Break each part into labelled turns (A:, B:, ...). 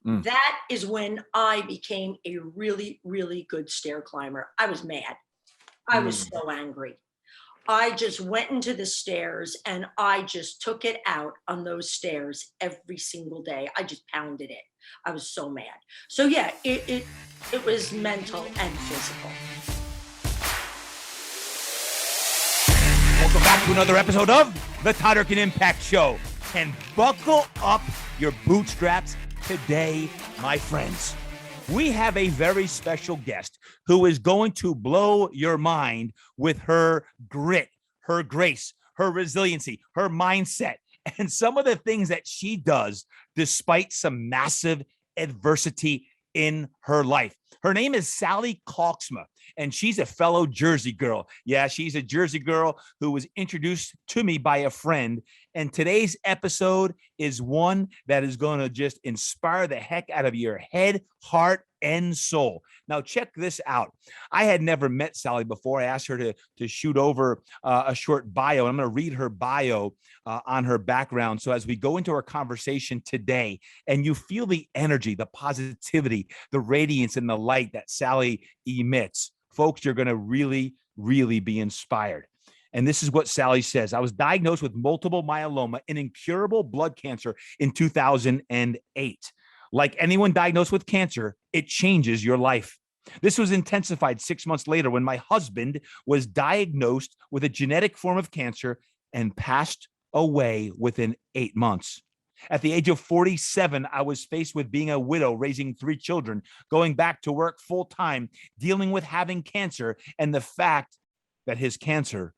A: That is when I became a really, really good stair climber. I was mad. I was so angry. I just went into the stairs and I just took it out on those stairs every single day. I just pounded it. I was so mad. So yeah, it was mental and physical.
B: Welcome back to another episode of the Todd Durkin Impact Show. And buckle up your bootstraps today, my friends. We have a very special guest who is going to blow your mind with her grit, her grace, her resiliency, her mindset, and some of the things that she does despite some massive adversity in her life. Her name is Sally Kalksma, and she's a fellow Jersey girl. Yeah, she's a Jersey girl who was introduced to me by a friend. And today's episode is one that is going to just inspire the heck out of your head, heart, and soul. Now, check this out. I had never met Sally before. I asked her to shoot over a short bio. I'm going to read her bio on her background. So as we go into our conversation today and you feel the energy, the positivity, the radiance, and the light that Sally emits, folks, you're going to really, really be inspired. And this is what Sally says. I was diagnosed with multiple myeloma, an incurable blood cancer in 2008. Like anyone diagnosed with cancer, it changes your life. This was intensified 6 months later when my husband was diagnosed with a genetic form of cancer and passed away within 8 months. At the age of 47, I was faced with being a widow, raising 3 children, going back to work full time, dealing with having cancer, and the fact that his cancer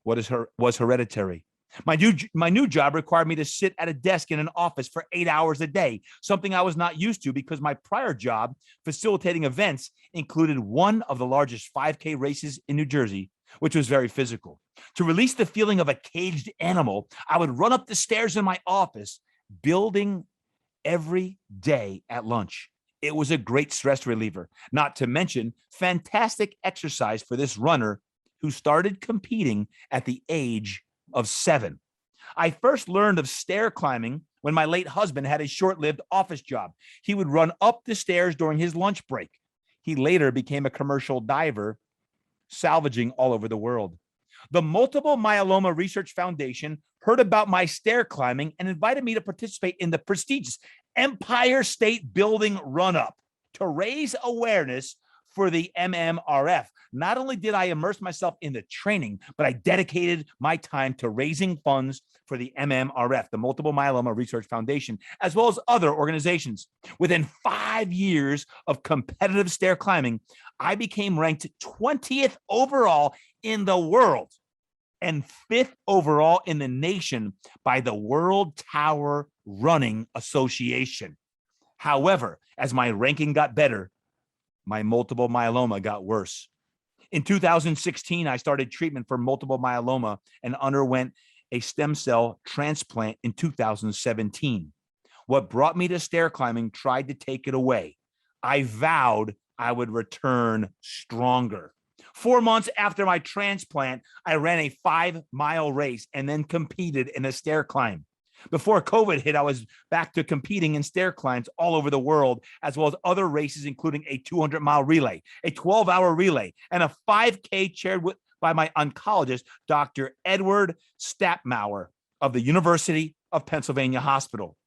B: was hereditary. My new job required me to sit at a desk in an office for 8 hours a day, something I was not used to because my prior job facilitating events included one of the largest 5K races in New Jersey, which was very physical. To release the feeling of a caged animal, I would run up the stairs in my office, building every day at lunch. It was a great stress reliever, not to mention fantastic exercise for this runner who started competing at the age of 7. I first learned of stair climbing when my late husband had a short-lived office job. He would run up the stairs during his lunch break. He later became a commercial diver, salvaging all over the world. The Multiple Myeloma Research Foundation heard about my stair climbing and invited me to participate in the prestigious Empire State Building run-up to raise awareness for the MMRF. Not only did I immerse myself in the training, but I dedicated my time to raising funds for the MMRF, the Multiple Myeloma Research Foundation, as well as other organizations. Within 5 years of competitive stair climbing, I became ranked 20th overall in the world and 5th overall in the nation by the World Tower Running Association. However, as my ranking got better, my multiple myeloma got worse. In 2016, I started treatment for multiple myeloma and underwent a stem cell transplant in 2017. What brought me to stair climbing tried to take it away. I vowed I would return stronger. 4 months after my transplant, I ran a 5-mile race and then competed in a stair climb. Before COVID hit, I was back to competing in stair climbs all over the world, as well as other races, including a 200-mile relay, a 12-hour relay, and a 5K chaired by my oncologist, Dr. Edward Stapmauer of the University of Pennsylvania Hospital.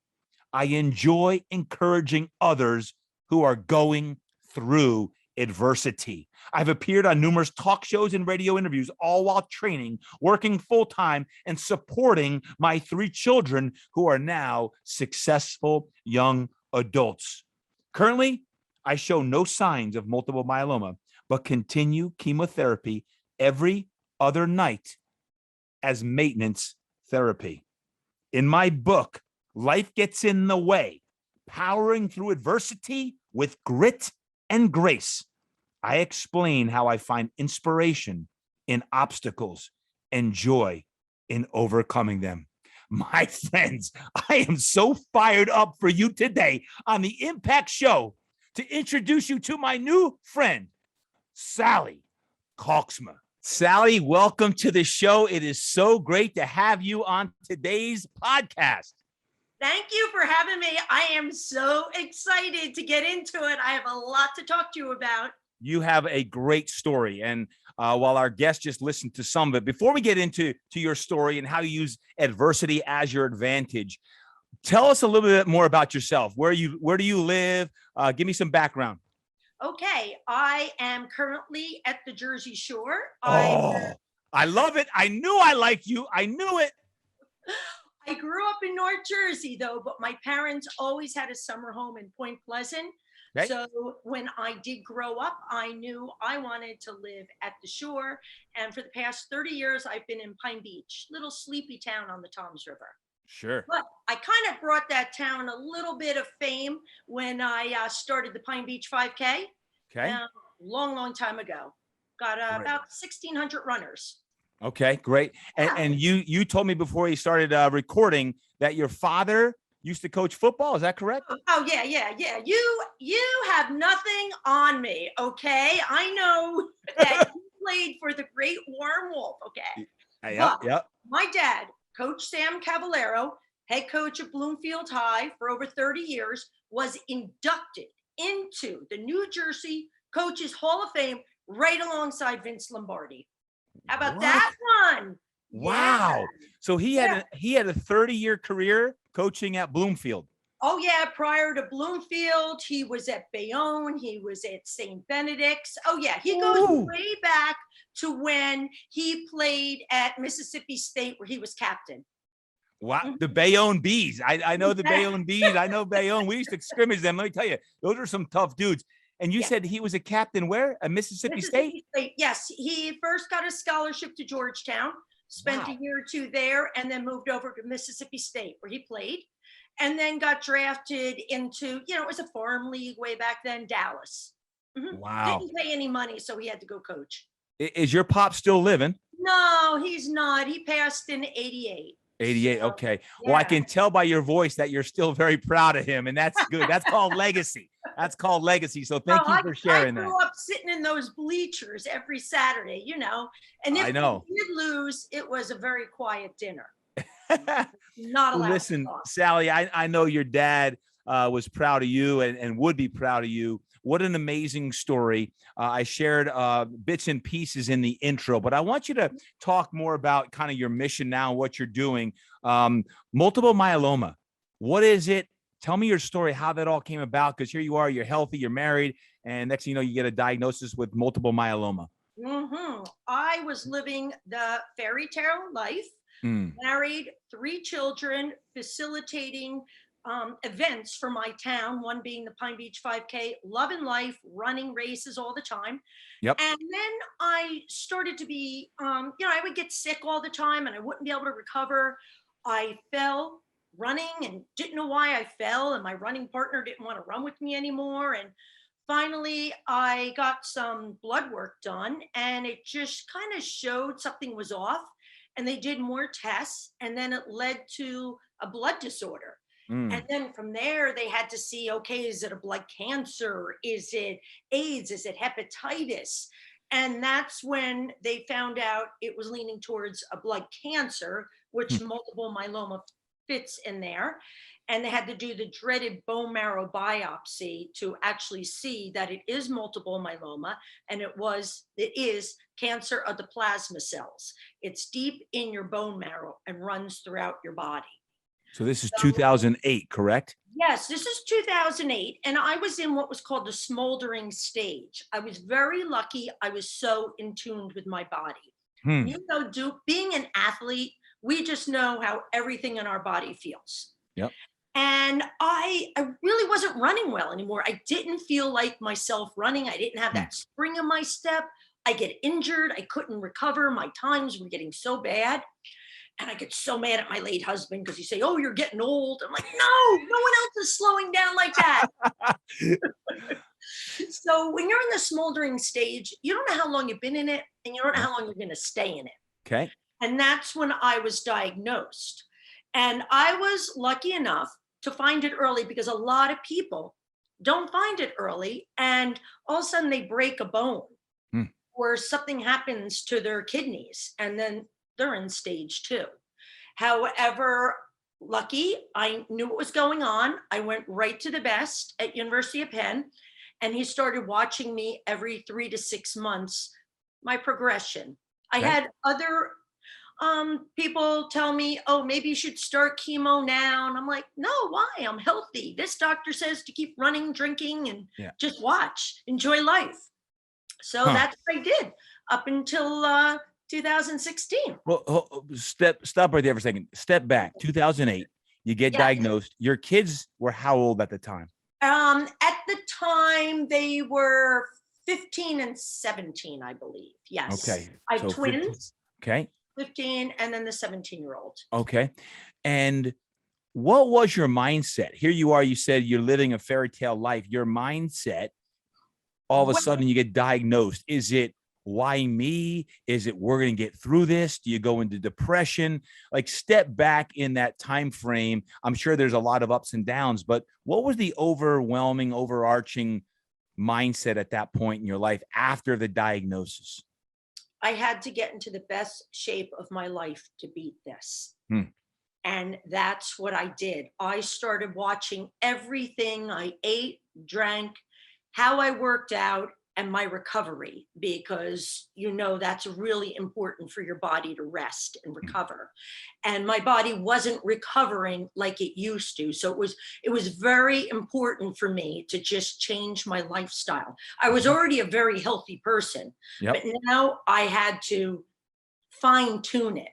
B: I enjoy encouraging others who are going through adversity. I've appeared on numerous talk shows and radio interviews, all while training, working full-time, and supporting my 3 children who are now successful young adults. Currently, I show no signs of multiple myeloma, but continue chemotherapy every other night as maintenance therapy. In my book, Life Gets in the Way, Powering Through Adversity with Grit and Grace, I explain how I find inspiration in obstacles and joy in overcoming them. My friends, I am so fired up for you today on the Impact Show to introduce you to my new friend, Sally Kalksma. Sally, welcome to the show. It is so great to have you on today's podcast.
A: Thank you for having me. I am so excited to get into it. I have a lot to talk to you about.
B: You have a great story. And while our guests just listened to some of it, before we get into your story and how you use adversity as your advantage, tell us a little bit more about yourself. Where do you live? Give me some background.
A: Okay, I am currently at the Jersey Shore.
B: Oh, I love it. I knew I liked you. I knew it.
A: I grew up in North Jersey, though, but my parents always had a summer home in Point Pleasant.
B: Okay.
A: So when I did grow up, I knew I wanted to live at the shore. And for the past 30 years, I've been in Pine Beach, little sleepy town on the Toms River.
B: Sure.
A: But I kind of brought that town a little bit of fame when I started the Pine Beach 5K.
B: Okay.
A: Long, long time ago. Got
B: Right.
A: about 1,600 runners.
B: Okay, great.
A: Yeah.
B: And you told me before you started recording that your father used to coach football. Is that correct?
A: Oh yeah. You have nothing on me, okay? I know that you played for the Great Warm Wolf, okay?
B: Yep. Yep.
A: My dad, Coach Sam Cavallero, head coach at Bloomfield High for over 30 years, was inducted into the New Jersey Coaches Hall of Fame right alongside Vince Lombardi. How about that one?
B: Wow.
A: Yeah.
B: So he had a 30-year career coaching at Bloomfield.
A: Oh yeah, prior to Bloomfield, he was at Bayonne, he was at St. Benedict's. Oh yeah, he goes way back to when he played at Mississippi State where he was captain.
B: Wow, the Bayonne Bees. I know the Bayonne Bees. I know Bayonne. We used to scrimmage them. Let me tell you, those are some tough dudes. And you said he was a captain where? At Mississippi State?
A: Yes, he first got a scholarship to Georgetown, spent a year or two there, and then moved over to Mississippi State where he played, and then got drafted into, it was a farm league way back then, Dallas.
B: Wow.
A: Didn't pay any money, so he had to go coach.
B: Is your pop still living?
A: No, he's not. He passed in 88.
B: 88.
A: So,
B: okay. Well, I can tell by your voice that you're still very proud of him, and that's good. That's called legacy. That's called legacy. So thank you for sharing that.
A: I grew up sitting in those bleachers every Saturday, and if we did lose, it was a very quiet dinner. Not allowed.
B: Listen, Sally, I know your dad was proud of you and would be proud of you. What an amazing story. I shared bits and pieces in the intro, but I want you to talk more about kind of your mission now, what you're doing. Multiple myeloma. What is it? Tell me your story, how that all came about, because here you are, you're healthy, you're married, and next thing you know, you get a diagnosis with multiple myeloma.
A: I was living the fairy tale life, married, 3 children, facilitating events for my town, one being the Pine Beach 5K, loving life, running races all the time.
B: Yep.
A: And then I started to be, I would get sick all the time and I wouldn't be able to recover. I fell running and didn't know why I fell, and my running partner didn't want to run with me anymore. And finally, I got some blood work done, and it just kind of showed something was off. And they did more tests, and then it led to a blood disorder. And then from there, they had to see, okay, is it a blood cancer? Is it AIDS? Is it hepatitis? And that's when they found out it was leaning towards a blood cancer, which multiple myeloma fits in there. And they had to do the dreaded bone marrow biopsy to actually see that it is multiple myeloma, and it is cancer of the plasma cells. It's deep in your bone marrow and runs throughout your body.
B: So this is 2008, correct?
A: Yes, this is 2008, and I was in what was called the smoldering stage. I was very lucky. I was so in tune with my body. Being an athlete, we just know how everything in our body feels.
B: Yep.
A: And I really wasn't running well anymore. I didn't feel like myself running. I didn't have that spring in my step. I get injured. I couldn't recover. My times were getting so bad. And I get so mad at my late husband because he say, "Oh, you're getting old." I'm like, no one else is slowing down like that. So when you're in the smoldering stage, you don't know how long you've been in it, and you don't know how long you're going to stay in it.
B: Okay.
A: And that's when I was diagnosed. And I was lucky enough to find it early, because a lot of people don't find it early, and all of a sudden they break a bone or something happens to their kidneys, and then they're in stage 2. However, lucky. I knew what was going on. I went right to the best at University of Penn, and he started watching me every 3 to 6 months, my progression. I
B: Okay.
A: had other people tell me, oh, maybe you should start chemo now. And I'm like, no, why? I'm healthy. This doctor says to keep running, drinking, and
B: Yeah.
A: just watch, enjoy life. So
B: Huh.
A: that's what I did up until 2016.
B: Well, stop right there for a second. Step back. 2008. You get
A: Yeah.
B: diagnosed. Your kids were how old at the time?
A: At the time, they were 15 and 17, I believe. Yes.
B: Okay.
A: I have
B: So 15.
A: twins,
B: Okay.
A: 15, and then the 17-year-old.
B: Okay. And what was your mindset? Here you are. You said you're living a fairy tale life. Your mindset, all of a
A: Well,
B: sudden you get diagnosed. Is it why me? Is it we're going to get through this? Do you go into depression? Like step back in that time frame. I'm sure there's a lot of ups and downs, but what was the overwhelming, overarching mindset at that point in your life after the diagnosis?
A: I had to get into the best shape of my life to beat this. And that's what I did. I started watching everything I ate, drank, how I worked out, and my recovery, because that's really important for your body to rest and recover. And my body wasn't recovering like it used to. So it was very important for me to just change my lifestyle. I was already a very healthy person,
B: Yep.
A: but now I had to fine tune it.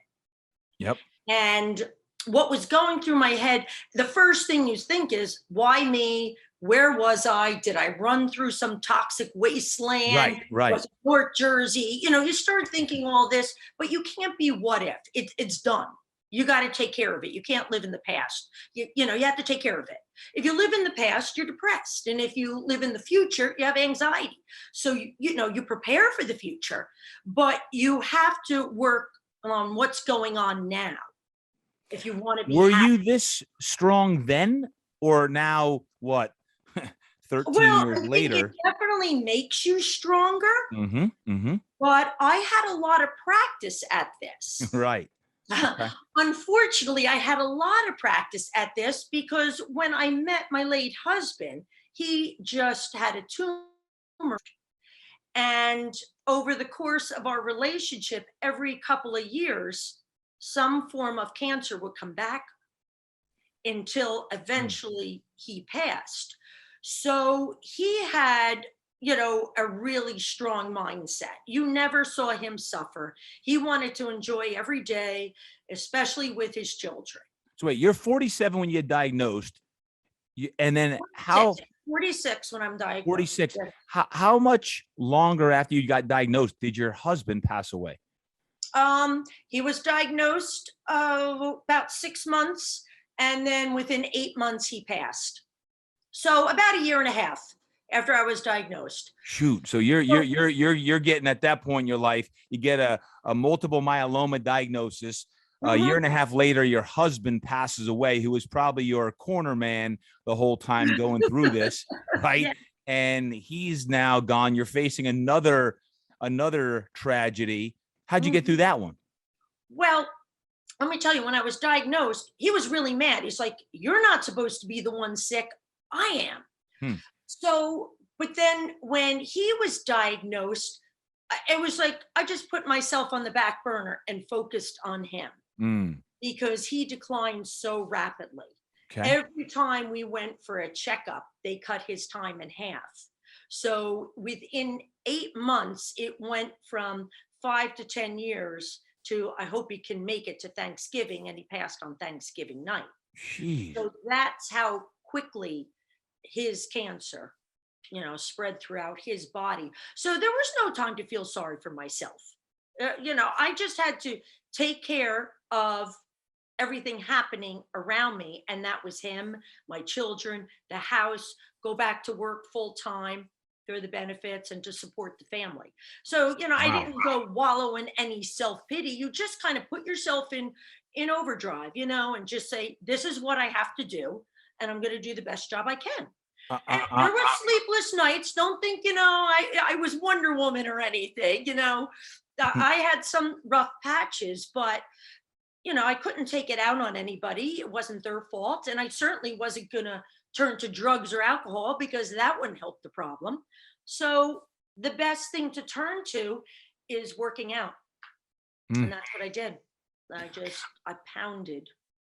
B: Yep.
A: And what was going through my head, the first thing you think is, why me? Where was I? Did I run through some toxic wasteland?
B: Right.
A: Was it Port Jersey? You start thinking all this, but you can't be what if. It's done. You got to take care of it. You can't live in the past. You have to take care of it. If you live in the past, you're depressed. And if you live in the future, you have anxiety. So, you prepare for the future, but you have to work on what's going on now if you want to be
B: Were
A: happy.
B: you this strong then or now what? 13
A: Well,
B: years
A: I think
B: later.
A: it definitely makes you stronger,
B: Mm-hmm.
A: but I had a lot of practice at this.
B: Right. Okay.
A: Unfortunately, I had a lot of practice at this because when I met my late husband, he just had a tumor. And over the course of our relationship, every couple of years, some form of cancer would come back until eventually he passed. So he had, a really strong mindset. You never saw him suffer. He wanted to enjoy every day, especially with his children.
B: So wait, you're 47 when you get diagnosed. And then how
A: 46 when I'm diagnosed.
B: 46?
A: Yeah.
B: How much longer after you got diagnosed did your husband pass away?
A: He was diagnosed about 6 months, and then within 8 months he passed. So about a year and a half after I was diagnosed.
B: Shoot. So you're getting at that point in your life, you get a multiple myeloma diagnosis. A year and a half later, your husband passes away, who was probably your corner man the whole time going through this, right?
A: Yeah.
B: And he's now gone. You're facing another tragedy. How'd you get through that one?
A: Well, let me tell you, when I was diagnosed, he was really mad. He's like, you're not supposed to be the one sick. I am. So, but then when he was diagnosed, it was like I just put myself on the back burner and focused on him because he declined so rapidly.
B: Okay.
A: Every time we went for a checkup, they cut his time in half. So within 8 months, it went from 5 to 10 years to I hope he can make it to Thanksgiving, and he passed on Thanksgiving night.
B: Jeez.
A: So that's how quickly his cancer, spread throughout his body. So there was no time to feel sorry for myself. I just had to take care of everything happening around me. And that was him, my children, the house, go back to work full time for the benefits and to support the family. So, I didn't go wallow in any self-pity. You just kind of put yourself in overdrive, and just say, this is what I have to do. And I'm going to do the best job I can. And there were sleepless nights. Don't think, I was Wonder Woman or anything, I had some rough patches, but I couldn't take it out on anybody. It wasn't their fault. And I certainly wasn't going to turn to drugs or alcohol because that wouldn't help the problem. So the best thing to turn to is working out. And that's what I did. I pounded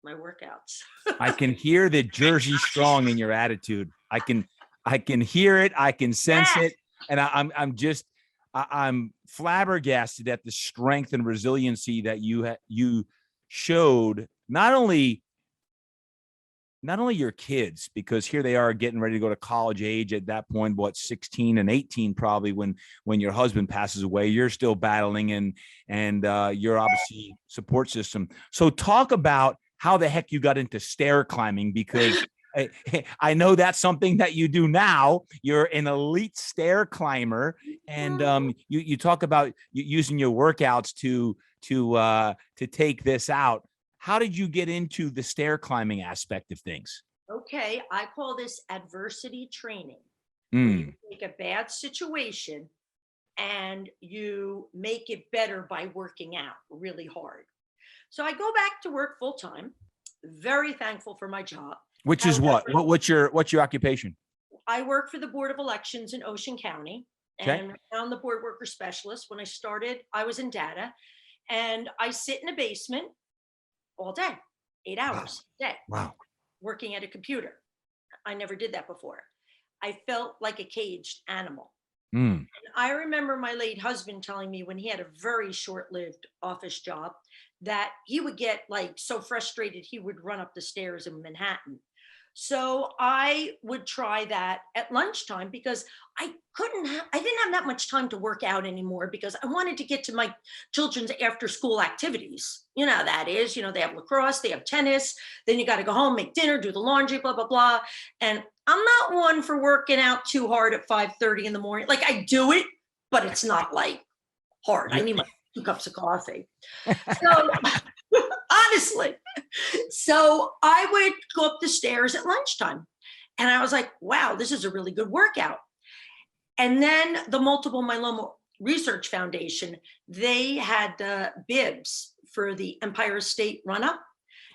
A: my workouts.
B: I can hear the Jersey strong in your attitude. I can hear it. I can sense
A: Yes.
B: it. And I'm flabbergasted at the strength and resiliency that you showed, not only your kids, because here they are getting ready to go to college age at that point, 16 and 18, probably when your husband passes away. You're still battling and you're obviously support system. So talk about how the heck you got into stair climbing, because I know that's something that you do now. You're an elite stair climber, and you talk about using your workouts to take this out. How did you get into the stair climbing aspect of things?
A: Okay, I call this adversity training.
B: Mm.
A: You take a bad situation and you make it better by working out really hard. So I go back to work full time. Very thankful for my job.
B: Which is what? What's your occupation?
A: I work for the Board of Elections in Ocean County, and I'm the board worker specialist. When I started, I was in data, and I sit in a basement all day, 8 hours a day, working at a computer. I never did that before. I felt like a caged animal. And I remember my late husband telling me when he had a very short-lived office job that he would get like so frustrated he would run up the stairs in Manhattan. So I would try that at lunchtime because I didn't have that much time to work out anymore because I wanted to get to my children's after school activities. You know how that is, they have lacrosse, they have tennis, then you got to go home, make dinner, do the laundry, blah, blah, blah. And I'm not one for working out too hard at 5:30 in the morning. Like I do it, but it's not like hard. I need my 2 cups of coffee. So honestly, so I would go up the stairs at lunchtime and I was like, wow, this is a really good workout. And then the Multiple Myeloma Research Foundation, they had bibs for the Empire State run-up.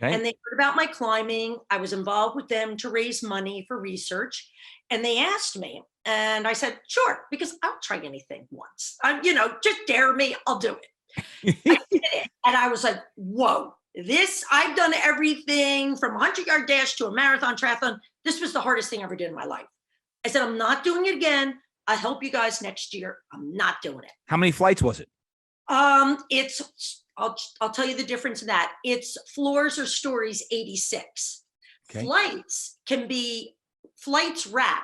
A: Okay. And they heard about my climbing. I was involved with them to raise money for research. And they asked me, and I said, sure, because I'll try anything once. Just dare me, I'll do it. I did it. And I was like, whoa, I've done everything from a 100-yard dash to a marathon triathlon. This was the hardest thing I ever did in my life. I said, I'm not doing it again. I'll help you guys next year. I'm not doing it.
B: How many flights was it?
A: I'll tell you the difference in that. It's floors or stories 86. Okay. Flights wrap.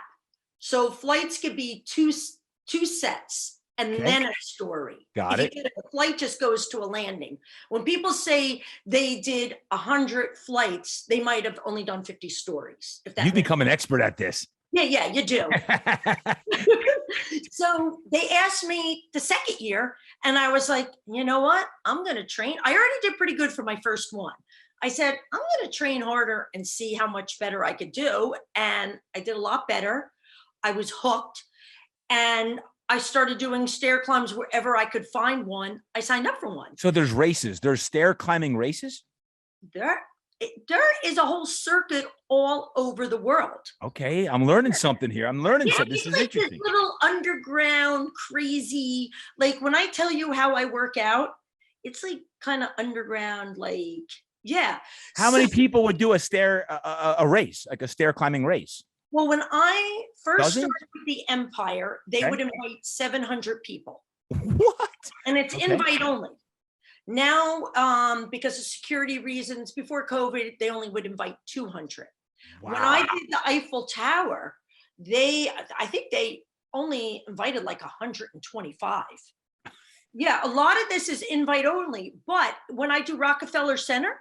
A: So flights could be two sets and then a story.
B: Got it.
A: The flight just goes to a landing. When people say they did 100 flights, they might have only done 50 stories.
B: You become an expert at this.
A: Yeah, you do. So they asked me the second year and I was like, you know what? I'm going to train. I already did pretty good for my first one. I said, I'm going to train harder and see how much better I could do. And I did a lot better. I was hooked and I started doing stair climbs wherever I could find one. I signed up for one.
B: So there's races. There's stair climbing races?
A: There is a whole circuit all over the world.
B: Okay, I'm learning something here. I'm learning something. This is
A: like
B: interesting.
A: This little underground, crazy, like when I tell you how I work out, it's like kind of underground, like, yeah.
B: How many people would do a race, like a stair climbing race?
A: Well, when I first started with the Empire, they would invite 700 people.
B: What?
A: And it's invite only. Now, because of security reasons, before COVID, they only would invite 200. Wow. When I did the Eiffel Tower, I think they only invited like 125. Yeah, a lot of this is invite only. But when I do Rockefeller Center,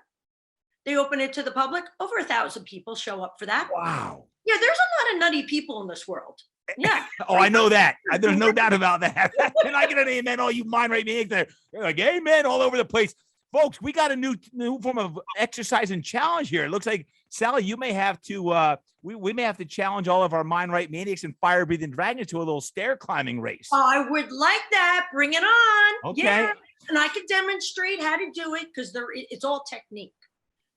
A: they open it to the public. Over 1,000 people show up for that.
B: Wow.
A: Yeah, there's a lot of nutty people in this world. Yeah.
B: Oh, I know that. There's no doubt about that. Can I get an amen? All you mind right me there. They're like, amen all over the place. Folks, we got a new form of exercise and challenge here. It looks like, Sally, you may have to, we may have to challenge all of our mind right maniacs and fire breathing dragons to a little stair climbing race.
A: I would like that. Bring it on.
B: Okay.
A: Yeah. And I could demonstrate how to do it because it's all technique.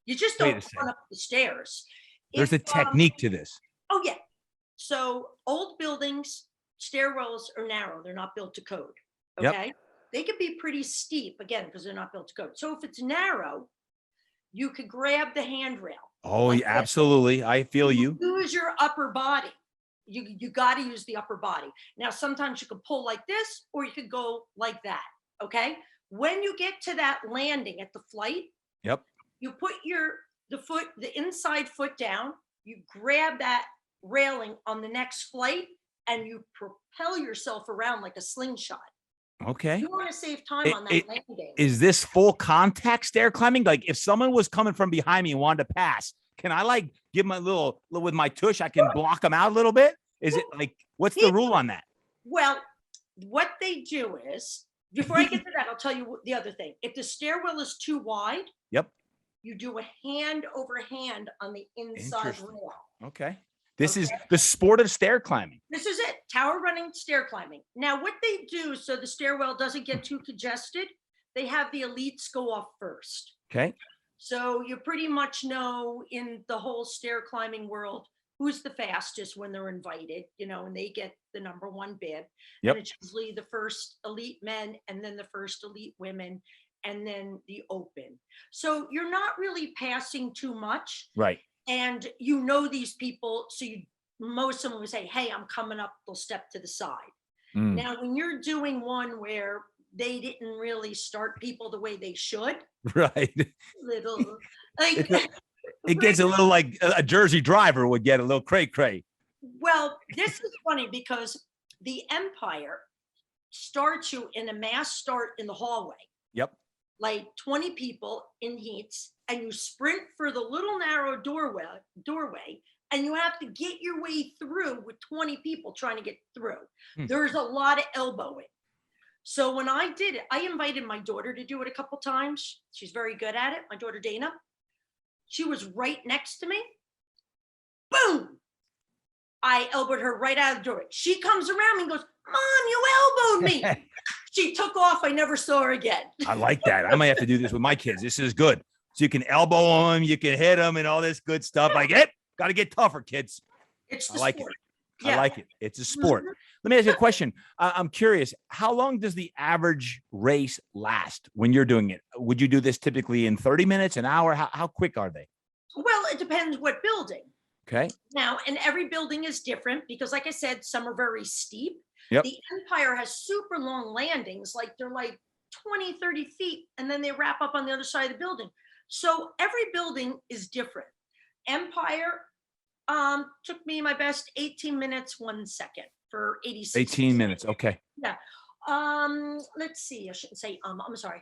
A: You just
B: Wait a
A: don't
B: second.
A: run up the stairs.
B: There's a technique to this.
A: Oh yeah. So old buildings, stairwells are narrow. They're not built to code.
B: Yep.
A: Okay. They could be pretty steep again because they're not built to code. So if it's narrow, you could grab the handrail.
B: Oh,
A: like
B: yeah,
A: this.
B: absolutely. I feel you.
A: Use your upper body. You got to use the upper body. Now, sometimes you can pull like this, or you could go like that. Okay. When you get to that landing at the flight,
B: Yep.
A: you put the inside foot down, you grab that railing on the next flight, and you propel yourself around like a slingshot.
B: Okay.
A: You want to save time on that landing.
B: Is this full contact stair climbing? Like if someone was coming from behind me and wanted to pass, can I like give my little with my tush? I can block them out a little bit. Is it like, what's the rule on that?
A: Well, what they do is, before I get to that, I'll tell you the other thing. If the stairwell is too wide,
B: Yep.
A: you do a hand over hand on the inside rail.
B: Okay. This is the sport of stair climbing.
A: This is it. Tower running, stair climbing. Now, what they do so the stairwell doesn't get too congested, they have the elites go off first.
B: Okay.
A: So you pretty much know in the whole stair climbing world who's the fastest when they're invited, and they get the number one bib.
B: Yep.
A: And it's usually the first elite men and then the first elite women and then the open. So you're not really passing too much.
B: Right.
A: And these people, so most of them would say, hey, I'm coming up, they'll step to the side. Now, when you're doing one where they didn't really start people the way they should,
B: right?
A: Little, like,
B: it gets a little like a Jersey driver would get a little cray.
A: Well, this is funny because the Empire starts you in a mass start in the hallway.
B: Yep.
A: Like 20 people in heats, and you sprint for the little narrow doorway, and you have to get your way through with 20 people trying to get through. There's a lot of elbowing. So when I did it, I invited my daughter to do it a couple times. She's very good at it. My daughter, Dana, she was right next to me. Boom. I elbowed her right out of the door. She comes around me and goes, Mom, you elbowed me. She took off. I never saw her again.
B: I like that. I might have to do this with my kids. This is good. So you can elbow them, you can hit them and all this good stuff. Like it, got to get tougher, kids.
A: It's
B: I like
A: sport.
B: it. I like it. It's a sport. Let me ask you a question. I'm curious. How long does the average race last when you're doing it? Would you do this typically in 30 minutes, an hour? How quick are they?
A: Well, it depends what building.
B: Okay.
A: Now, and every building is different because, like I said, some are very steep.
B: Yep.
A: The Empire has super long landings, like they're like 20, 30 feet, and then they wrap up on the other side of the building. So every building is different. Empire took me my best 18 minutes, 1 second for 86.
B: 18 minutes. Okay.
A: Yeah. Let's see. I shouldn't say, I'm sorry.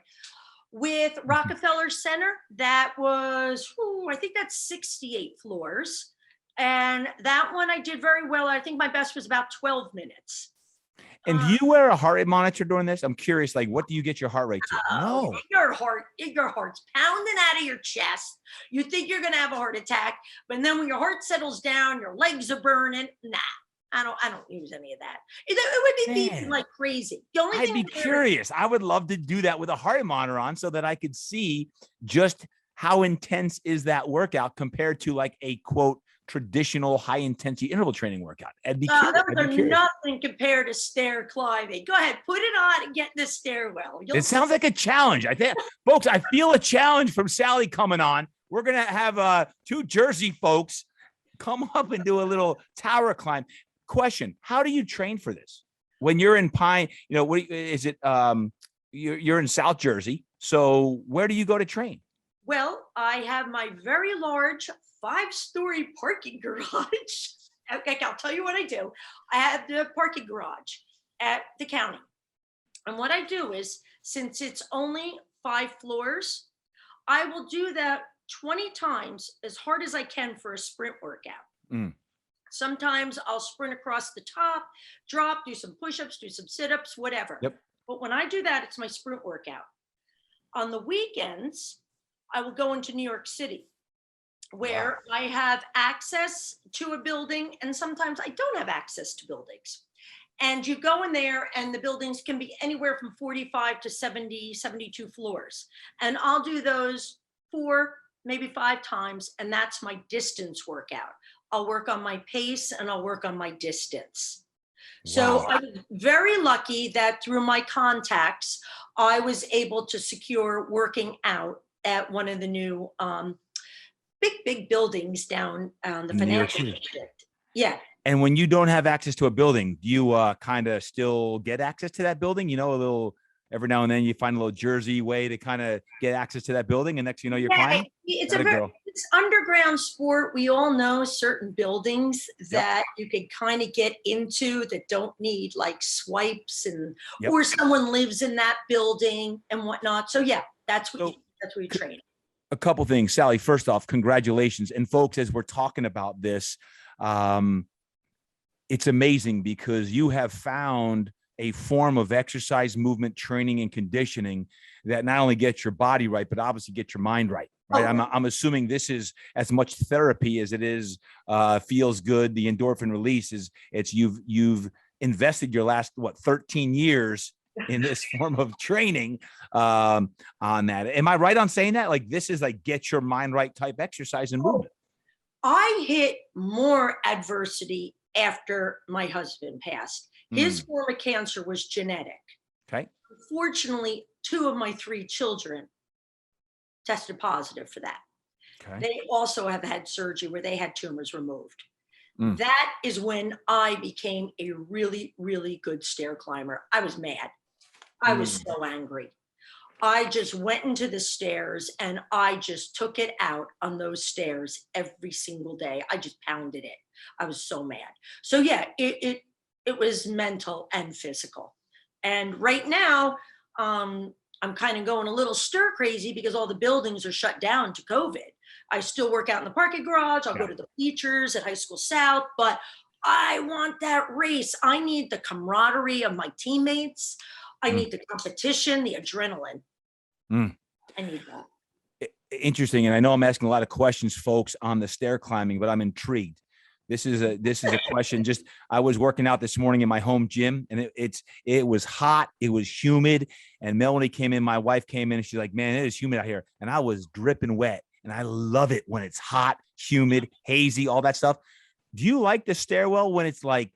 A: With Rockefeller Center, that was, I think that's 68 floors. And that one I did very well. I think my best was about 12 minutes.
B: And do you wear a heart rate monitor during this? I'm curious, like, what do you get your heart rate to? No.
A: Your heart's pounding out of your chest. You think you're going to have a heart attack, but then when your heart settles down, your legs are burning. Nah, I don't use any of that. It would be beating like crazy. The only
B: I'd
A: thing
B: be curious. I would love to do that with a heart rate monitor on so that I could see just how intense is that workout compared to like a quote traditional high intensity interval training workout. I'd be curious.
A: Those are nothing compared to stair climbing. Go ahead, put it on and get in the stairwell.
B: It sounds like a challenge. I think, folks, I feel a challenge from Sally coming on. We're going to have two Jersey folks come up and do a little tower climb. Question, how do you train for this? When you're in Pine, what is it? You're in South Jersey. So where do you go to train?
A: Well, I have my very large 5-story parking garage. Okay, I'll tell you what I do. I have the parking garage at the county. And what I do is, since it's only 5 floors, I will do that 20 times as hard as I can for a sprint workout. Sometimes I'll sprint across the top, drop, do some push-ups, do some sit-ups, whatever.
B: Yep.
A: But when I do that, it's my sprint workout. On the weekends, I will go into New York City, where I have access to a building, and sometimes I don't have access to buildings. And you go in there and the buildings can be anywhere from 45 to 70, 72 floors. And I'll do those 4, maybe 5 times. And that's my distance workout. I'll work on my pace and I'll work on my distance. So
B: Wow.
A: I was very lucky that through my contacts, I was able to secure working out at one of the new big buildings down the
B: In New York
A: financial
B: City.
A: district. Yeah.
B: And when you don't have access to a building, do you kind of still get access to that building? You know, a little every now and then you find a little Jersey way to kind of get access to that building, and next thing you know, you're
A: Yeah,
B: climbing.
A: it's
B: That
A: a
B: a
A: very
B: girl.
A: it's underground sport. We all know certain buildings
B: Yep.
A: that you could kind of get into that don't need like swipes and
B: Yep.
A: or someone lives in that building and whatnot. So yeah,
B: So
A: that's what you train.
B: a couple things, Sally. First off, congratulations, and folks, as we're talking about this, it's amazing because you have found a form of exercise, movement, training, and conditioning that not only gets your body right, but obviously get your mind right. Right.
A: Oh,
B: I'm assuming this is as much therapy as it is feels good. The endorphin release is you've invested your last 13 years in this form of training on that. Am I right on saying that? Like this is like get your mind right type exercise and movement.
A: I hit more adversity after my husband passed. His form of cancer was genetic.
B: Okay.
A: Unfortunately, 2 of my 3 children tested positive for that.
B: Okay.
A: They also have had surgery where they had tumors removed.
B: Mm.
A: That is when I became a really, really good stair climber. I was mad. I was so angry. I just went into the stairs and I just took it out on those stairs every single day. I just pounded it. I was so mad. So yeah, it was mental and physical. And right now, I'm kind of going a little stir crazy because all the buildings are shut down to COVID. I still work out in the parking garage. I'll go to the bleachers at High School South, but I want that race. I need the camaraderie of my teammates. I need the competition, the adrenaline. I need that.
B: Interesting. And I know I'm asking a lot of questions, folks, on the stair climbing, but I'm intrigued. This is a question. Just I was working out this morning in my home gym, and it was hot, it was humid, and Melanie came in. My wife came in, and she's like, "Man, it is humid out here," and I was dripping wet. And I love it when it's hot, humid, hazy, all that stuff. Do you like the stairwell when it's like,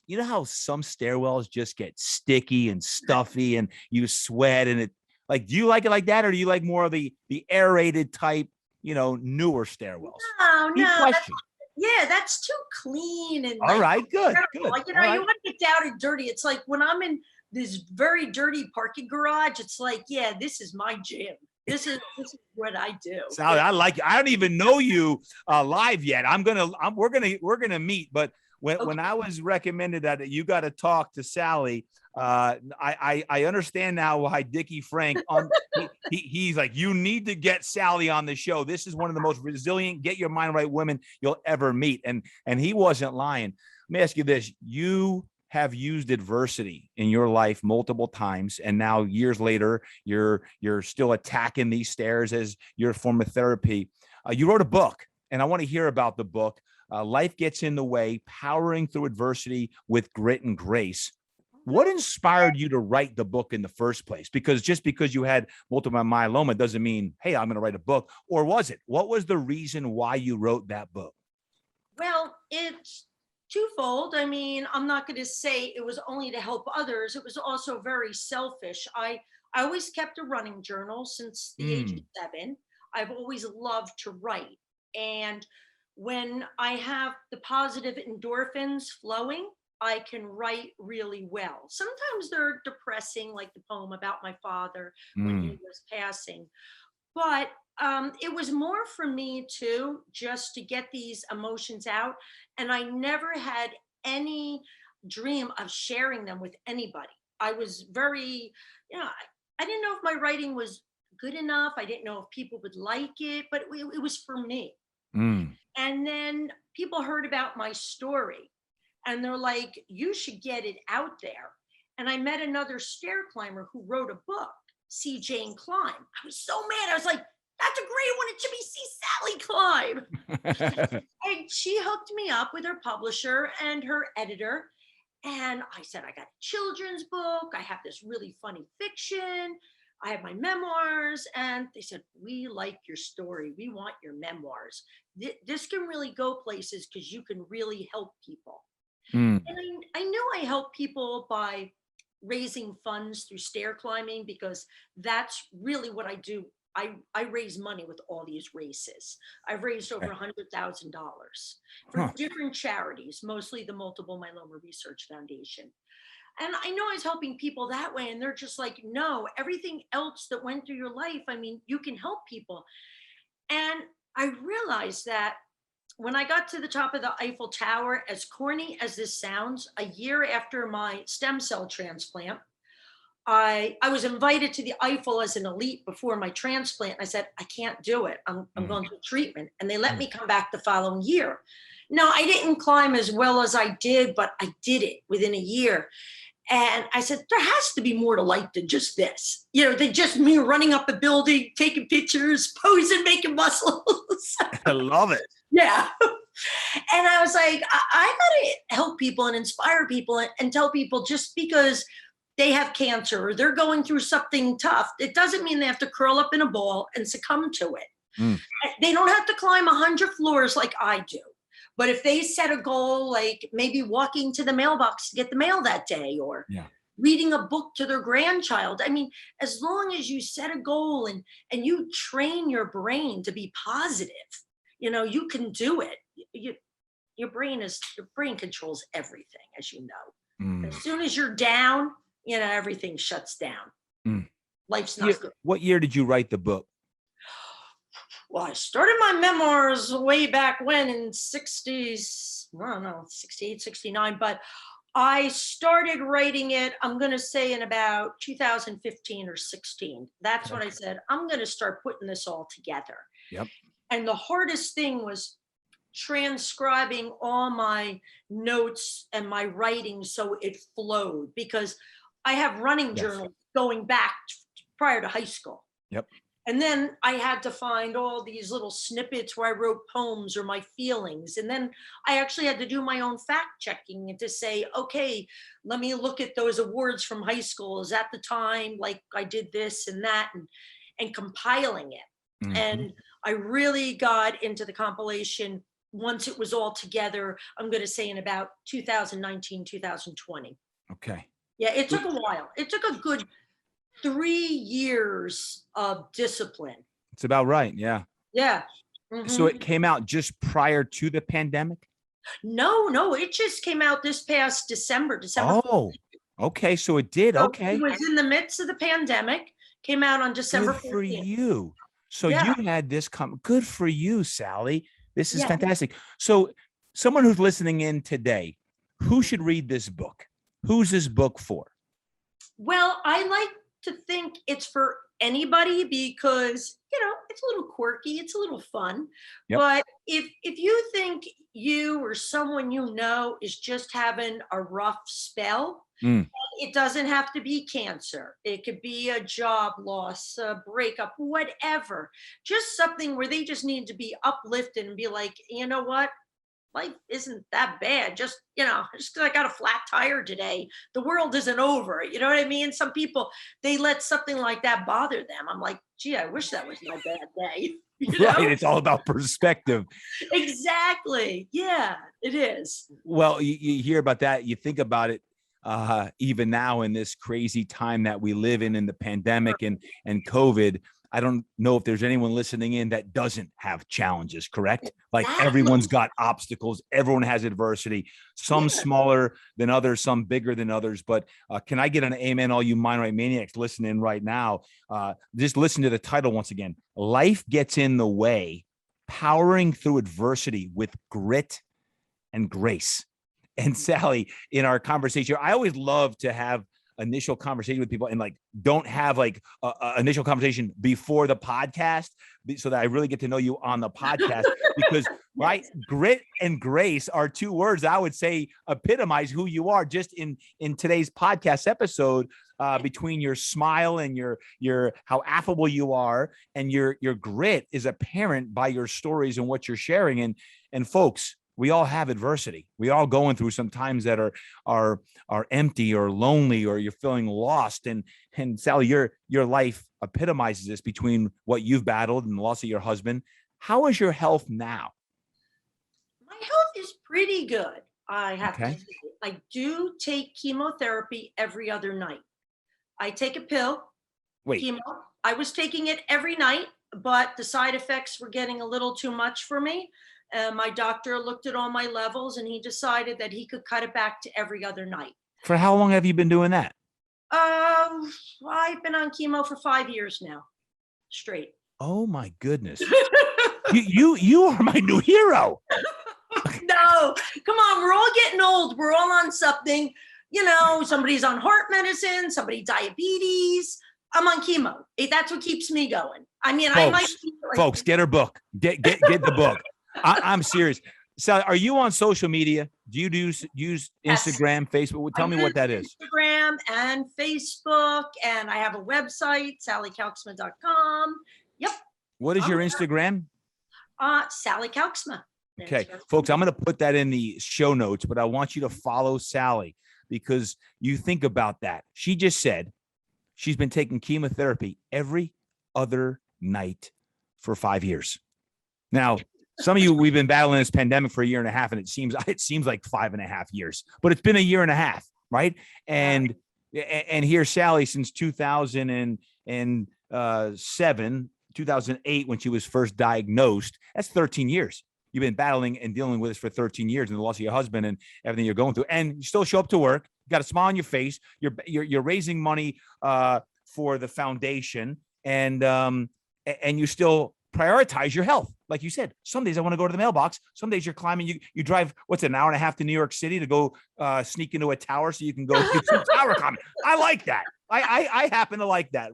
B: you know how some stairwells just get sticky and stuffy, and you sweat, and it like, do you like it like that, or do you like more of the aerated type, newer stairwells?
A: No,
B: Deep
A: no,
B: question.
A: that's too clean and
B: All
A: like
B: right, good,
A: terrible.
B: good.
A: Like,
B: All right.
A: you want to get down and dirty. It's like when I'm in this very dirty parking garage, it's like, yeah, this is my gym. This is what I do.
B: Sally,
A: Yeah.
B: I like you. I don't even know you live yet. We're gonna meet, but when I was recommended that you got to talk to Sally, I understand now why Dickie Frank he's like, you need to get Sally on the show. This is one of the most resilient, get your mind right women you'll ever meet, and he wasn't lying. Let me ask you this: you have used adversity in your life multiple times, and now years later, you're still attacking these stairs as your form of therapy. You wrote a book, and I want to hear about the book. Life Gets in the Way, Powering Through Adversity with Grit and Grace. What inspired you to write the book in the first place? Because just because you had multiple myeloma doesn't mean, hey, I'm going to write a book. Or was it? What was the reason why you wrote that book?
A: Well, it's twofold. I mean, I'm not going to say it was only to help others. It was also very selfish. I always kept a running journal since the age of 7. I've always loved to write. And when I have the positive endorphins flowing, I can write really well. Sometimes they're depressing, like the poem about my father when he was passing. But it was more for me too, just to get these emotions out. And I never had any dream of sharing them with anybody. I was very, I didn't know if my writing was good enough. I didn't know if people would like it, but it was for me. And then people heard about my story and they're like, you should get it out there. And I met another stair climber who wrote a book, See Jane Climb. I was so mad. I was like, that's a great one. It should be See Sally Climb. And she hooked me up with her publisher and her editor. And I said, I got a children's book. I have this really funny fiction. I have my memoirs. And they said, we like your story. We want your memoirs. This can really go places because you can really help people.
B: Mm.
A: And I knew I help people by raising funds through stair climbing because that's really what I do. I raise money with all these races. I've raised over
B: Okay.
A: $100,000
B: Huh.
A: for different charities, mostly the Multiple Myeloma Research Foundation. And I know I was helping people that way. And they're just like, no, everything else that went through your life, I mean, you can help people. And I realized that when I got to the top of the Eiffel Tower, as corny as this sounds, a year after my stem cell transplant, I was invited to the Eiffel as an elite before my transplant. I said, I can't do it. I'm
B: Mm.
A: going through treatment. And they let
B: Mm.
A: me come back the following year. No, I didn't climb as well as I did, but I did it within a year. And I said, there has to be more to life than just this. Than just me running up a building, taking pictures, posing, making muscles.
B: I love it.
A: Yeah. And I was like, I got to help people and inspire people and tell people just because they have cancer or they're going through something tough, it doesn't mean they have to curl up in a ball and succumb to it.
B: Mm.
A: They don't have to climb 100 floors like I do. But if they set a goal, like maybe walking to the mailbox to get the mail that day or
B: Yeah.
A: reading a book to their grandchild, I mean, as long as you set a goal and you train your brain to be positive, you can do it. Your brain controls everything, as you know.
B: Mm.
A: As soon as you're down, everything shuts down.
B: Mm.
A: Life's not good.
B: What year did you write the book?
A: Well, I started my memoirs way back when in 60s, I don't know, 68, 69, but I started writing it, I'm going to say in about 2015 or 16. That's
B: Okay.
A: when I said, I'm going to start putting this all together.
B: Yep.
A: And the hardest thing was transcribing all my notes and my writing so it flowed because I have running
B: Yes.
A: journals going back prior to high school.
B: Yep.
A: And then I had to find all these little snippets where I wrote poems or my feelings. And then I actually had to do my own fact checking and to say, okay, let me look at those awards from high school. Is at the time, like I did this and that and compiling it.
B: Mhm.
A: And I really got into the compilation once it was all together, I'm going to say in about 2019, 2020.
B: Okay.
A: Yeah, it took a while. It took a good 3 years of discipline.
B: It's about right. Yeah.
A: Yeah.
B: So
A: Mhm.
B: it came out just prior to the pandemic?
A: No, it just came out this past December
B: Oh,
A: 14th.
B: okay. So it did.
A: So
B: Okay.
A: it was in the midst of the pandemic, came out on December
B: Good for
A: 14th.
B: you. So
A: Yeah.
B: you had this come. Good for you, Sally. This is
A: Yeah.
B: fantastic. So someone who's listening in today, who should read this book? Who's this book for?
A: Well, I like to think it's for anybody because, it's a little quirky, it's a little fun.
B: Yep.
A: But if you think you or someone is just having a rough spell,
B: Mm.
A: it doesn't have to be cancer. It could be a job loss, a breakup, whatever. Just something where they just need to be uplifted and be like, you know what? Life isn't that bad. Just because I got a flat tire today, the world isn't over. You know what I mean? Some people, they let something like that bother them. I'm like, gee, I wish that was my bad day.
B: Right. It's all about perspective.
A: Exactly. Yeah, it is.
B: Well, you hear about that. You think about it even now in this crazy time that we live in the pandemic and COVID. I don't know if there's anyone listening in that doesn't have challenges, correct? Like
A: Exactly.
B: everyone's got obstacles. Everyone has adversity, some
A: Yeah.
B: smaller than others, some bigger than others. But can I get an amen, all you mind right maniacs listening right now? Just listen to the title once again. Life Gets in the Way, Powering Through Adversity with Grit and Grace. And Sally, in our conversation, I always love to have initial conversation with people and don't have initial conversation before the podcast so that I really get to know you on the podcast because right, grit and grace are two words that I would say epitomize who you are just in today's podcast episode, between your smile and your how affable you are and your grit is apparent by your stories and what you're sharing. And folks, we all have adversity. We all going through some times that are empty or lonely, or you're feeling lost. And Sally, your life epitomizes this between what you've battled and the loss of your husband. How is your health now?
A: My health is pretty good. I have to
B: Okay.
A: say, I do take chemotherapy every other night. I take a pill,
B: Wait,
A: chemo. I was taking it every night, but the side effects were getting a little too much for me. My doctor looked at all my levels and he decided that he could cut it back to every other night.
B: for how long have you been doing that?
A: I've been on chemo for 5 years now, straight.
B: Oh my goodness. You are my new hero.
A: No, come on, we're all getting old. We're all on something. Somebody's on heart medicine, somebody diabetes. I'm on chemo. That's what keeps me going. I mean, I might be like,
B: folks, get her book. Get the book. I'm serious. So, are you on social media? Do you use Instagram, Facebook? Tell me what that is.
A: Instagram and Facebook, and I have a website, sallykalksma.com. Yep.
B: What is your Instagram?
A: Sally Kalksma.
B: Okay, folks, I'm going to put that in the show notes, but I want you to follow Sally, because you think about that. She just said she's been taking chemotherapy every other night for 5 years. Now, some of you, we've been battling this pandemic for a year and a half, and it seems like 5.5 years, but it's been a year and a half, right? And here's Sally since 2007, 2008, when she was first diagnosed. That's 13 years. You've been battling and dealing with this for 13 years, and the loss of your husband and everything you're going through, and you still show up to work. You got a smile on your face. You're raising money for the foundation, and you still prioritize your health. Like you said, some days I want to go to the mailbox. Some days you're climbing. You drive an hour and a half to New York City to go sneak into a tower so you can go do some tower climbing. I like that. I happen to like that.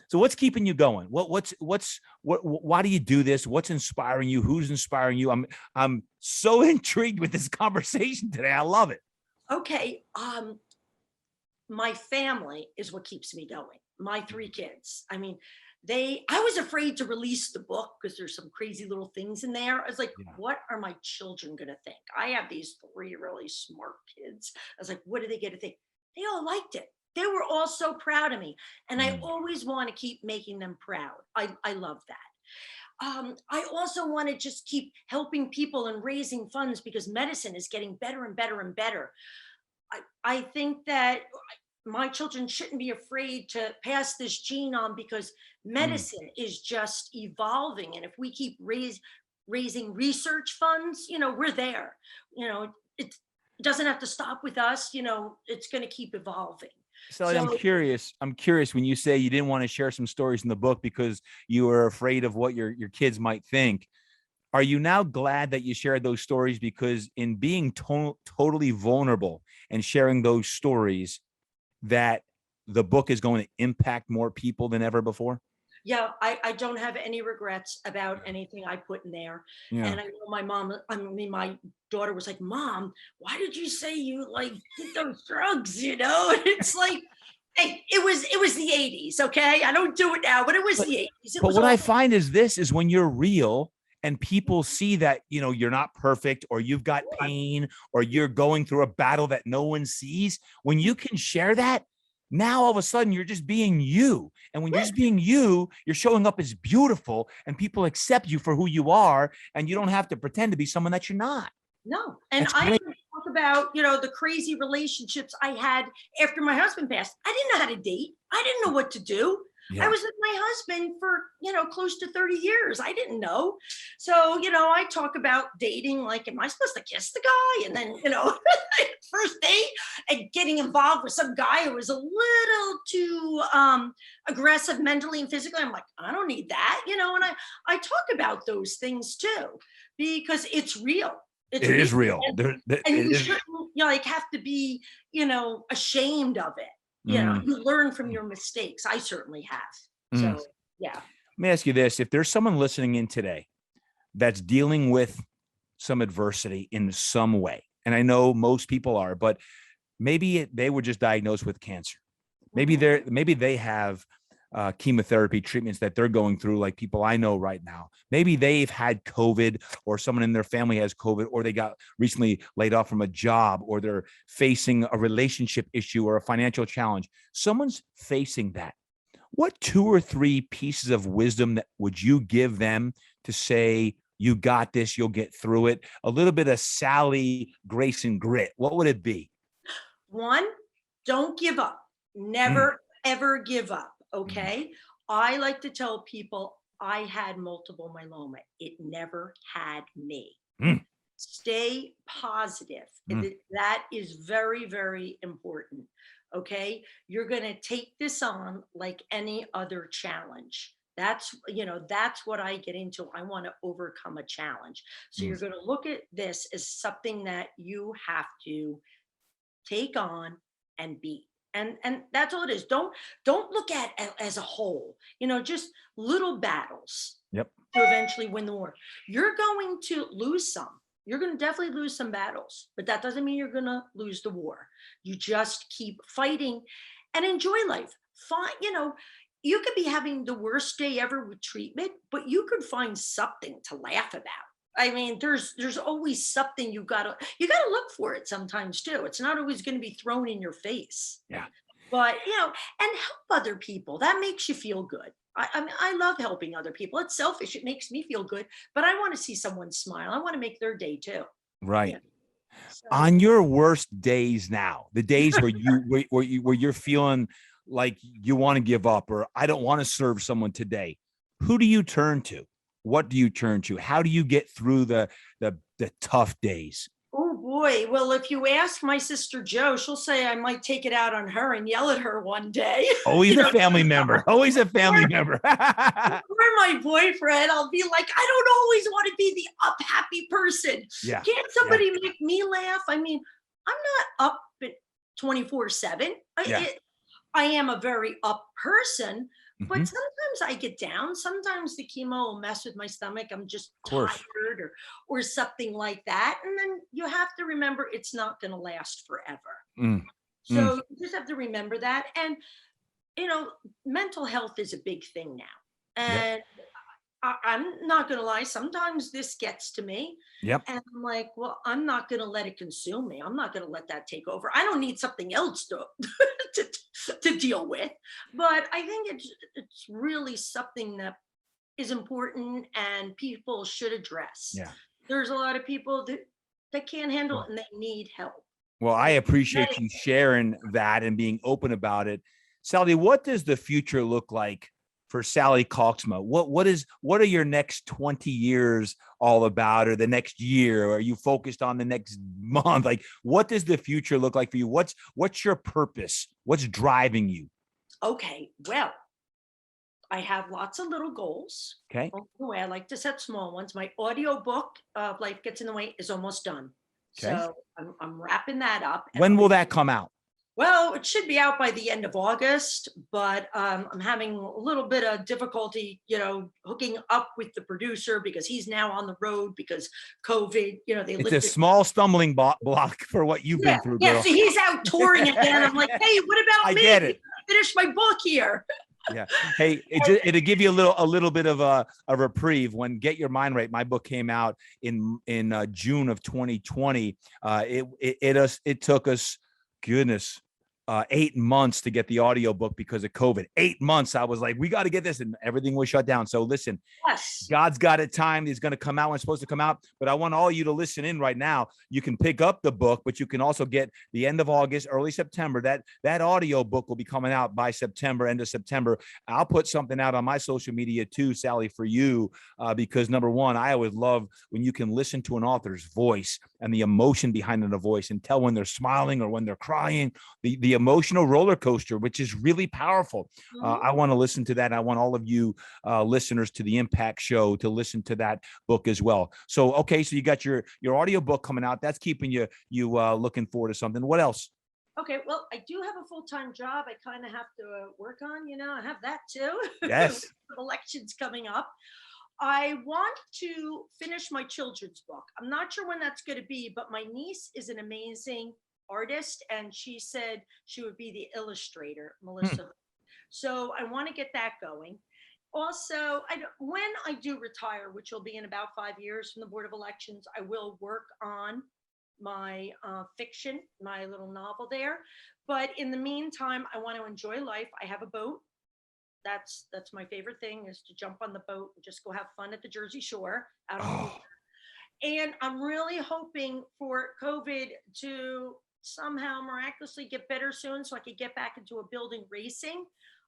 B: So what's keeping you going? Why do you do this? What's inspiring you? Who's inspiring you? I'm so intrigued with this conversation today. I love it.
A: Okay. My family is what keeps me going. My 3 kids. I mean, I was afraid to release the book because there's some crazy little things in there. I was like, what are my children going to think? I have these 3 really smart kids. I was like, what are they going to think? They all liked it. They were all so proud of me. And I always want to keep making them proud. I love that. I also want to just keep helping people and raising funds because medicine is getting better and better and better. I think that my children shouldn't be afraid to pass this gene on because medicine is just evolving. And if we keep raising research funds, we're there. It doesn't have to stop with us. It's going to keep evolving.
B: Sally, I'm curious when you say you didn't want to share some stories in the book because you were afraid of what your kids might think. Are you now glad that you shared those stories? Because in being totally vulnerable and sharing those stories, that the book is going to impact more people than ever before?
A: Yeah, I don't have any regrets about anything I put in there.
B: Yeah.
A: And I know my daughter was like, Mom, why did you say you did those drugs? And it's like, hey, it was the 80s. Okay. I don't do it now, but it was the 80s.
B: But what I find is when you're real and people see that, you're not perfect, or you've got pain, or you're going through a battle that no one sees, when you can share that, now all of a sudden you're just being you. And when you're just being you, you're showing up as beautiful, and people accept you for who you are, and you don't have to pretend to be someone that you're not.
A: No. And I can talk about, the crazy relationships I had after my husband passed. I didn't know how to date. I didn't know what to do. Yeah. I was with my husband for, close to 30 years. I didn't know. So, I talk about dating, like, am I supposed to kiss the guy? And then, first date and getting involved with some guy who was a little too aggressive mentally and physically. I'm like, I don't need that, and I talk about those things too, because it's real.
B: It is real.
A: And you shouldn't have to be, ashamed of it. You learn from your mistakes. I certainly have. So, yeah.
B: Let me ask you this. If there's someone listening in today that's dealing with some adversity in some way, and I know most people are, but maybe they were just diagnosed with cancer. Maybe they have chemotherapy treatments that they're going through, like people I know right now. Maybe they've had COVID, or someone in their family has COVID, or they got recently laid off from a job, or they're facing a relationship issue or a financial challenge. Someone's facing that. What 2 or 3 pieces of wisdom that would you give them to say, you got this, you'll get through it? A little bit of Sally, grace, and grit. What would it be?
A: One, don't give up. Never, ever give up. Okay. I like to tell people I had multiple myeloma. It never had me. Stay positive. That is very, very important. Okay. You're going to take this on like any other challenge. That's what I get into. I want to overcome a challenge. So you're going to look at this as something that you have to take on and beat. And that's all it is. Don't look at it as a whole, just little battles.
B: Yep.
A: To eventually win the war. You're going to lose some. You're going to definitely lose some battles, but that doesn't mean you're going to lose the war. You just keep fighting and enjoy life. You could be having the worst day ever with treatment, but you could find something to laugh about. I mean, there's always something you gotta look for it sometimes too. It's not always going to be thrown in your face.
B: Yeah.
A: But and help other people. That makes you feel good. I mean, I love helping other people. It's selfish. It makes me feel good, but I want to see someone smile. I want to make their day too.
B: Right.
A: Yeah. So,
B: On your worst days now, the days where you're feeling like you want to give up, or I don't want to serve someone today, who do you turn to? What do you turn to? How do you get through the tough days?
A: oh boy. Well, if you ask my sister Jo, she'll say I might take it out on her and yell at her one day.
B: Always a family member. Always a family member.
A: Or my boyfriend, I'll be like, I don't always want to be the up happy person.
B: Yeah.
A: Can't somebody make me laugh? I mean, I'm not up at 24/7. I am a very up person, but sometimes I get down. Sometimes the chemo will mess with my stomach. I'm just tired or something like that. And then you have to remember it's not going to last forever. So you just have to remember that. And, mental health is a big thing now. And I'm not going to lie. Sometimes this gets to me.
B: Yep.
A: And I'm like, well, I'm not going to let it consume me. I'm not going to let that take over. I don't need something else to deal with. But I think it's really something that is important and people should address.
B: Yeah.
A: There's a lot of people that can't handle it and they need help.
B: Well, I appreciate you sharing that and being open about it. Sally, what does the future look like for Sally Kalksma? What are your next 20 years all about, or the next year? Or are you focused on the next month? Like, what does the future look like for you? What's your purpose? What's driving you?
A: Okay, well, I have lots of little goals.
B: Okay.
A: Along the way, I like to set small ones. My audio book, Life Gets in the Way, is almost done.
B: Okay.
A: So I'm wrapping that up.
B: When will that come out?
A: Well, it should be out by the end of August, but I'm having a little bit of difficulty, hooking up with the producer because he's now on the road because COVID,
B: It's a small stumbling block for what you've been through, girl.
A: Yeah, so he's out touring again. I'm like, hey, what about me?
B: I get it.
A: Finish my book here.
B: Yeah. Hey, it'll give you a little bit of a reprieve when Get Your Mind Right. My book came out in June of 2020. It took us, goodness, 8 months to get the audiobook because of COVID. 8 months. I was like, we got to get this, and everything was shut down. So listen,
A: yes, God's
B: got a time. It's going to come out when it's supposed to come out. But I want all you to listen in right now. You can pick up the book, but you can also get the end of August, early September. That audio book will be coming out by September, end of September. I'll put something out on my social media too, Sally, for you, because number one, I always love when you can listen to an author's voice and the emotion behind the voice and tell when they're smiling or when they're crying, the emotional roller coaster, which is really powerful. I want to listen to that. I want all of you listeners to the Impact Show to listen to that book as well. So, okay, so you got your audio book coming out. That's keeping you looking forward to something. What else?
A: Okay, well, I do have a full-time job I kind of have to work on, I have that too.
B: Yes.
A: Elections coming up. I want to finish my children's book. I'm not sure when that's going to be, but my niece is an amazing artist, and she said she would be the illustrator, Melissa. So I want to get that going. Also, when I do retire, which will be in about 5 years from the Board of Elections, I will work on my fiction, my little novel there. But in the meantime, I want to enjoy life. I have a boat. That's my favorite thing, is to jump on the boat and just go have fun at the Jersey Shore out on the water.
B: Oh,
A: And I'm really hoping for COVID to somehow miraculously get better soon so I could get back into a building racing.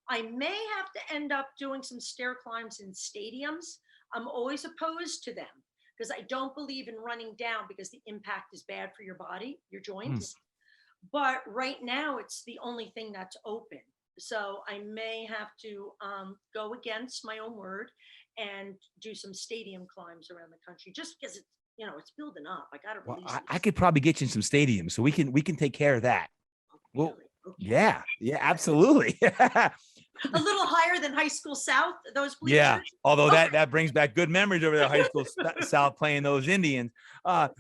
A: I may have to end up doing some stair climbs in stadiums. I'm always opposed to them because I don't believe in running down because the impact is bad for your body, your
B: mm.
A: joints. But right now, it's the only thing that's open. So I may have to go against my own word and do some stadium climbs around the country just because it's building up. I got to
B: Well,
A: release
B: I
A: it.
B: could probably get you in some stadiums, so we can take care of that. Well,
A: Really? Okay.
B: yeah, absolutely.
A: A little higher than High School South, those
B: Yeah,
A: bleachers.
B: although
A: Okay.
B: that brings back good memories over the high school south playing those Indians.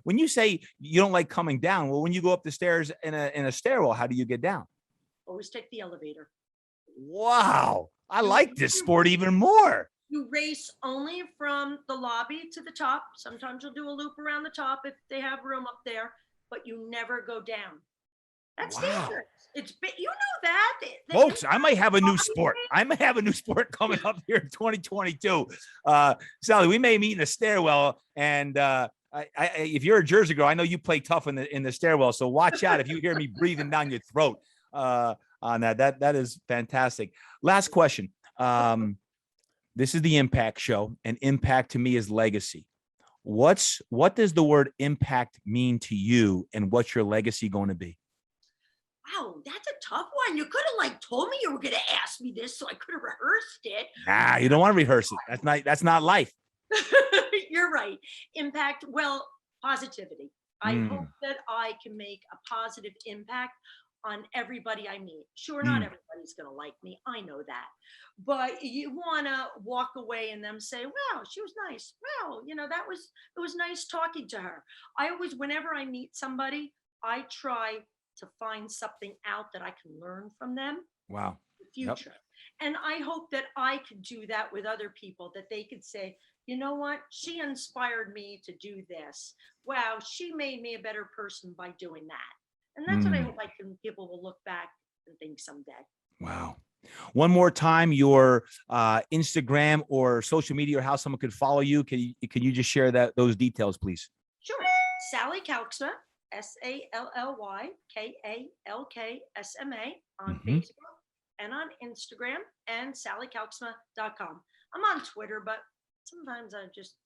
B: When you say you don't like coming down, well, when you go up the stairs in a stairwell, how do you get down?
A: Always take the elevator.
B: Wow, I
A: You
B: like this sport even more.
A: You race only from the lobby to the top. Sometimes you'll do a loop around the top if they have room up there, but you never go down. That's
B: Wow.
A: dangerous. You know that.
B: Folks, I might have a new sport. I might have a new sport coming up here in 2022. Sally, we may meet in a stairwell, and if you're a Jersey girl, I know you play tough in the stairwell. So watch out if you hear me breathing down your throat on that. That is fantastic. Last question. This is the Impact Show, and impact to me is legacy. What does the word impact mean to you, and what's your legacy going to be?
A: Wow, that's a tough one. You could have told me you were going to ask me this, so I could have rehearsed it.
B: Nah, you don't want to rehearse it. That's not life.
A: You're right. Impact. Well, positivity. I hope that I can make a positive impact on everybody I meet. Sure, not everybody's going to like me. I know that. But you want to walk away and them say, wow, she was nice. Wow, it was nice talking to her. I always, whenever I meet somebody, I try to find something out that I can learn from them
B: Wow.
A: in the future. Yep. And I hope that I could do that with other people, that they could say, you know what? She inspired me to do this. Wow, she made me a better person by doing that. And that's what I hope people will look back and think someday.
B: Wow. One more time, your Instagram or social media, or how someone could follow you. Can you just share those details, please?
A: Sure. Sally Kalksma, SallyKalksma on Facebook and on Instagram, and sallykalksma.com. I'm on Twitter, but sometimes it's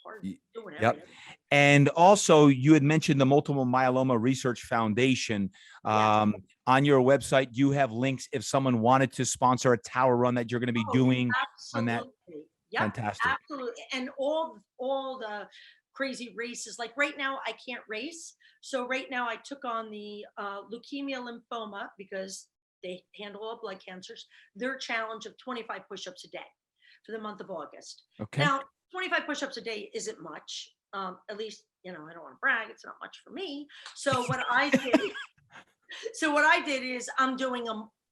A: hard doing everything.
B: Yep. And also, you had mentioned the Multiple Myeloma Research Foundation.
A: Yes.
B: On your website, you have links if someone wanted to sponsor a tower run that you're going to be doing on that.
A: Yep,
B: fantastic.
A: Absolutely. And all the crazy races. Like right now, I can't race. So right now, I took on the leukemia lymphoma, because they handle all blood cancers, their challenge of 25 push-ups a day for the month of August.
B: Okay.
A: Now, 25 push-ups a day isn't much. At least, I don't want to brag. It's not much for me. So what I did is I'm doing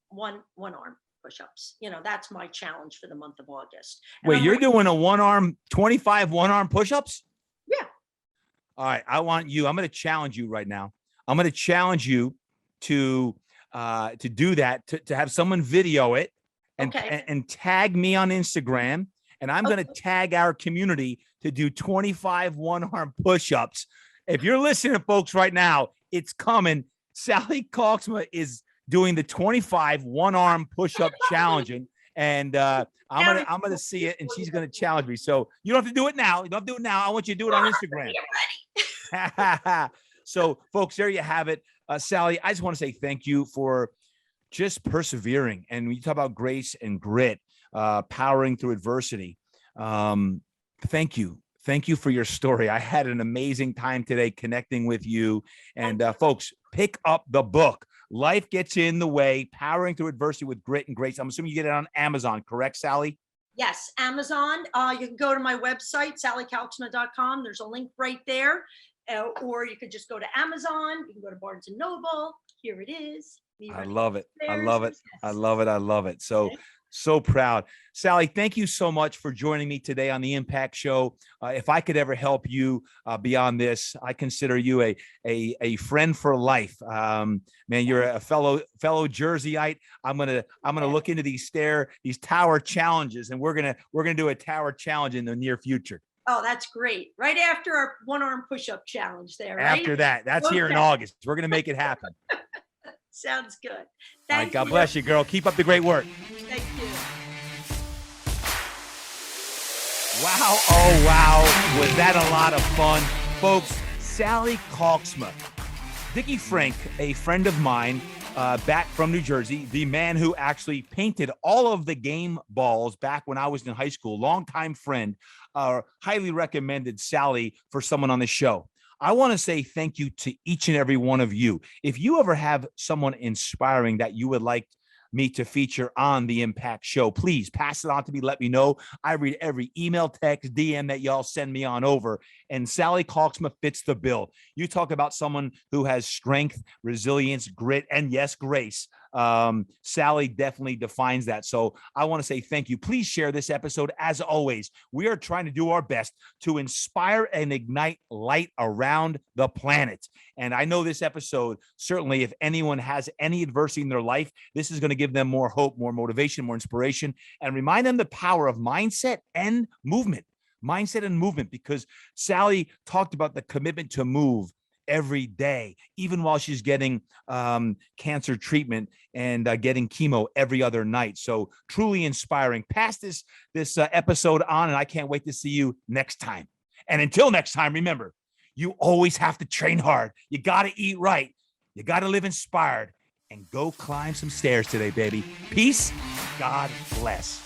A: one arm push-ups. That's my challenge for the month of August. And
B: wait, you're doing a 25 one-arm push-ups?
A: Yeah.
B: All right. I'm going to challenge you right now. I'm going to challenge you to do that, to have someone video it and tag me on Instagram. And I'm going to tag our community to do 25 one-arm push-ups. If you're listening, folks, right now, it's coming. Sally Kalksma is doing the 25 one-arm push-up challenging, and I'm gonna see it, and she's gonna challenge me. So you don't have to do it now. You don't have to do it now. I want you to do it on Instagram. So, folks, there you have it. Sally, I just want to say thank you for just persevering. And when you talk about grace and grit, powering through adversity, thank you. Thank you for your story. I had an amazing time today connecting with you. And folks, pick up the book. Life Gets in the Way, Powering Through Adversity with Grit and Grace. I'm assuming you get it on Amazon, correct, Sally?
A: Yes, Amazon. You can go to my website, sallykalksma.com. There's a link right there. Or you could just go to Amazon. You can go to Barnes & Noble. here it is. Me
B: I
A: running
B: love it. I
A: upstairs.
B: love it. I
A: Yes.
B: love it. I love it. So proud. Sally, thank you so much for joining me today on the Impact Show. If I could ever help you beyond this, I consider you a friend for life. Man, you're a fellow Jerseyite. I'm gonna look into these tower challenges, and we're gonna do a tower challenge in the near future.
A: Oh, that's great. Right after our one-arm push-up challenge there, right?
B: After that, that's here in
A: Okay.
B: August. We're gonna make it happen.
A: Sounds good.
B: All right,
A: Thank
B: God
A: you.
B: bless you, girl. Keep up the great work.
A: Thank you.
B: Wow. Oh, wow. Was that a lot of fun? Folks, Sally Kalksma. Dickie Frank, a friend of mine back from New Jersey, the man who actually painted all of the game balls back when I was in high school, longtime friend, highly recommended Sally for someone on the show. I want to say thank you to each and every one of you. If you ever have someone inspiring that you would like me to feature on the Impact Show, please pass it on to me. Let me know. I read every email, text, DM that y'all send me on over. And Sally Kalksma fits the bill. You talk about someone who has strength, resilience, grit, and yes, grace. Sally definitely defines that. So I want to say thank you. Please share this episode. As always, we are trying to do our best to inspire and ignite light around the planet. And I know this episode, certainly if anyone has any adversity in their life, this is going to give them more hope, more motivation, more inspiration, and remind them the power of mindset and movement. Mindset and movement, because Sally talked about the commitment to move every day, even while she's getting cancer treatment and getting chemo every other night. So truly inspiring. Pass this episode on, and I can't wait to see you next time. And until next time, remember, you always have to train hard. You got to eat right. You got to live inspired, and go climb some stairs today, baby. Peace. God bless.